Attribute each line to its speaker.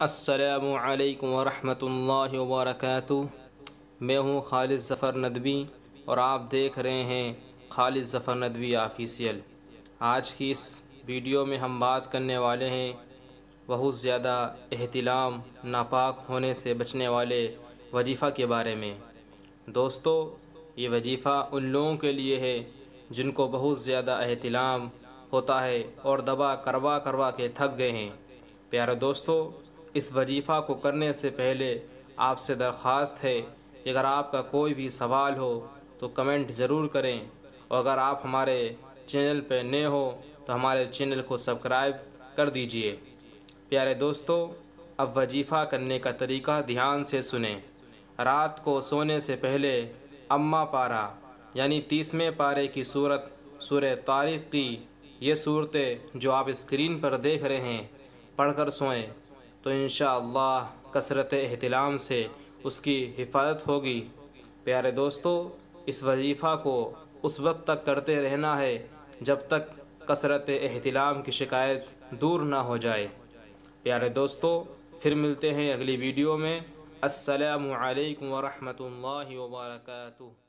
Speaker 1: السلام علیکم ورحمۃ اللہ وبرکاتہ۔ میں ہوں خالد ظفر ندوی اور آپ دیکھ رہے ہیں خالد ظفر ندوی آفیشیل۔ آج کی اس ویڈیو میں ہم بات کرنے والے ہیں بہت زیادہ احتلام ناپاک ہونے سے بچنے والے وظیفہ کے بارے میں۔ دوستو، یہ وظیفہ ان لوگوں کے لیے ہے جن کو بہت زیادہ احتلام ہوتا ہے اور دبا کروا کے تھک گئے ہیں۔ پیارے دوستو، اس وظیفہ کو کرنے سے پہلے آپ سے درخواست ہے کہ اگر آپ کا کوئی بھی سوال ہو تو کمنٹ ضرور کریں، اور اگر آپ ہمارے چینل پہ نئے ہو تو ہمارے چینل کو سبسکرائب کر دیجئے۔ پیارے دوستو، اب وظیفہ کرنے کا طریقہ دھیان سے سنیں۔ رات کو سونے سے پہلے اماں پارہ یعنی 30ویں پارے کی سورت سورہ طارق کی یہ صورتیں جو آپ اسکرین پر دیکھ رہے ہیں پڑھ کر سوئیں تو انشاءاللہ کثرت احتلام سے اس کی حفاظت ہوگی۔ پیارے دوستو، اس وظیفہ کو اس وقت تک کرتے رہنا ہے جب تک کثرت احتلام کی شکایت دور نہ ہو جائے۔ پیارے دوستو، پھر ملتے ہیں اگلی ویڈیو میں۔ السلام علیکم ورحمۃ اللہ وبرکاتہ۔